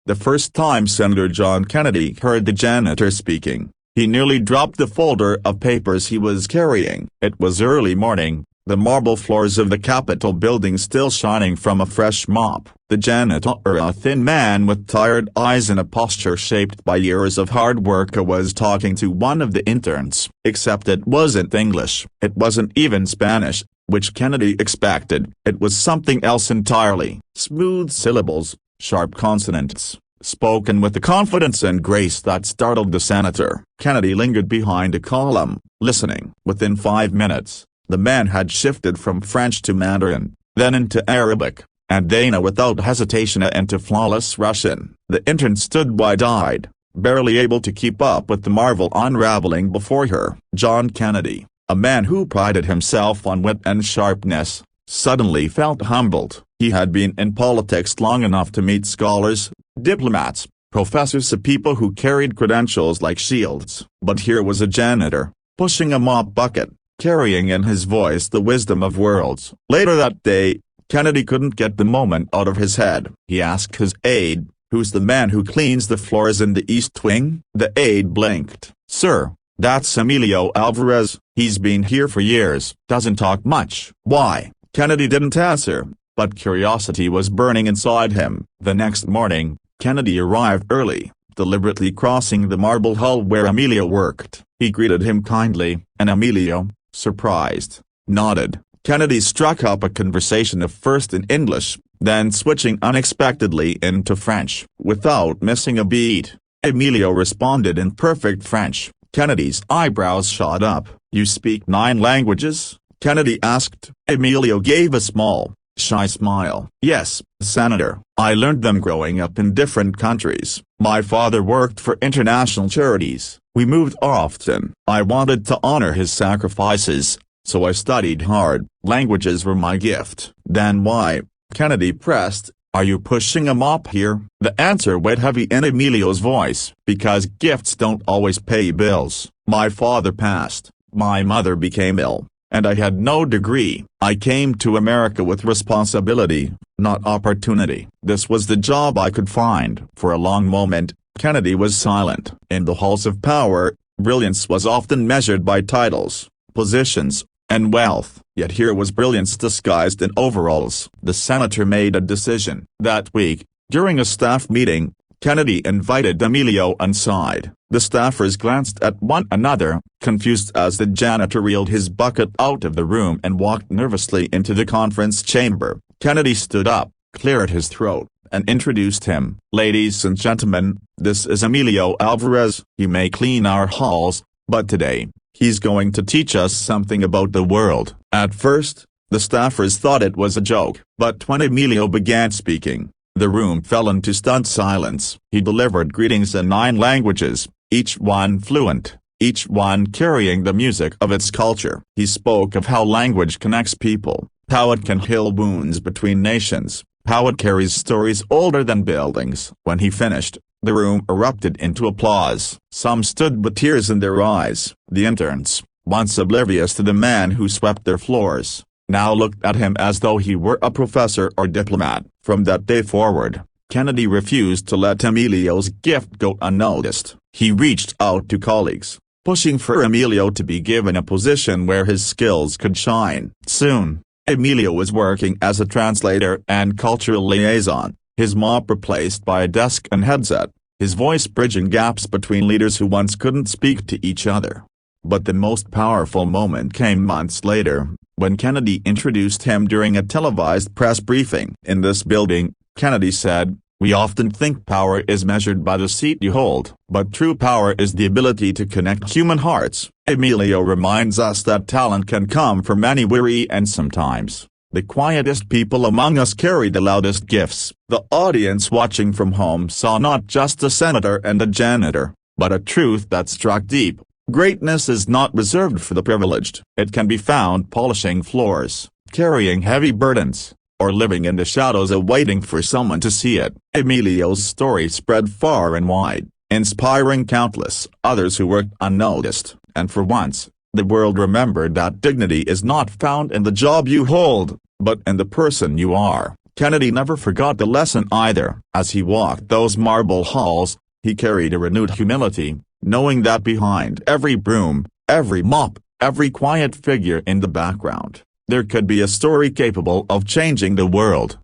The first time Senator John Kennedy heard the janitor speaking, he nearly dropped the folder of papers he was carrying. It was early morning, the marble floors of the Capitol building still shining from a fresh mop. The janitor, a thin man with tired eyes and a posture shaped by years of hard work, was talking to one of the interns. Except it wasn't English. It wasn't even Spanish, which Kennedy expected. It was something else entirely. Smooth syllables, sharp consonants, spoken with a confidence and grace that startled the senator. Kennedy lingered behind a column, listening. Within 5 minutes, the man had shifted from French to Mandarin, then into Arabic, and then without hesitation into flawless Russian. The intern stood wide-eyed, barely able to keep up with the marvel unraveling before her. John Kennedy, a man who prided himself on wit and sharpness, suddenly felt humbled. He had been in politics long enough to meet scholars, diplomats, professors, people who carried credentials like shields. But here was a janitor, pushing a mop bucket, carrying in his voice the wisdom of worlds. Later that day, Kennedy couldn't get the moment out of his head. He asked his aide, "Who's the man who cleans the floors in the East Wing?" The aide blinked. "Sir, that's Emilio Alvarez. He's been here for years. Doesn't talk much." "Why?" Kennedy didn't answer, but curiosity was burning inside him. The next morning, Kennedy arrived early, deliberately crossing the marble hall where Emilio worked. He greeted him kindly, and Emilio, surprised, nodded. Kennedy struck up a conversation first in English, then switching unexpectedly into French. Without missing a beat, Emilio responded in perfect French. Kennedy's eyebrows shot up. "You speak 9 languages?" Kennedy asked. Emilio gave a small, shy smile. "Yes, Senator. I learned them growing up in different countries. My father worked for international charities. We moved often. I wanted to honor his sacrifices, so I studied hard. Languages were my gift." "Then why?" Kennedy pressed. "Are you pushing a mop here?" The answer weighed heavy in Emilio's voice. "Because gifts don't always pay bills. My father passed, my mother became ill, and I had no degree. I came to America with responsibility, not opportunity. This was the job I could find." For a long moment, Kennedy was silent. In the halls of power, brilliance was often measured by titles, positions, and wealth. Yet here was brilliance disguised in overalls. The senator made a decision. That week, during a staff meeting, Kennedy invited Emilio inside. The staffers glanced at one another, confused as the janitor reeled his bucket out of the room and walked nervously into the conference chamber. Kennedy stood up, cleared his throat, and introduced him. "Ladies and gentlemen, this is Emilio Alvarez. He may clean our halls, but today, he's going to teach us something about the world." At first, the staffers thought it was a joke, but when Emilio began speaking, the room fell into stunned silence. He delivered greetings in 9 languages, each one fluent, each one carrying the music of its culture. He spoke of how language connects people, how it can heal wounds between nations, how it carries stories older than buildings. When he finished, the room erupted into applause. Some stood with tears in their eyes. The interns, once oblivious to the man who swept their floors, now looked at him as though he were a professor or diplomat. From that day forward, Kennedy refused to let Emilio's gift go unnoticed. He reached out to colleagues, pushing for Emilio to be given a position where his skills could shine. Soon, Emilio was working as a translator and cultural liaison, his mop replaced by a desk and headset, his voice bridging gaps between leaders who once couldn't speak to each other. But the most powerful moment came months later, when Kennedy introduced him during a televised press briefing. "In this building," Kennedy said, "we often think power is measured by the seat you hold, but true power is the ability to connect human hearts." Emilio reminds us that talent can come from anywhere, and sometimes, the quietest people among us carry the loudest gifts. The audience watching from home saw not just a senator and a janitor, but a truth that struck deep. Greatness is not reserved for the privileged. It can be found polishing floors, carrying heavy burdens, or living in the shadows awaiting for someone to see it. Emilio's story spread far and wide, inspiring countless others who worked unnoticed, and for once, the world remembered that dignity is not found in the job you hold, but in the person you are. Kennedy never forgot the lesson either. As he walked those marble halls, he carried a renewed humility, knowing that behind every broom, every mop, every quiet figure in the background, there could be a story capable of changing the world.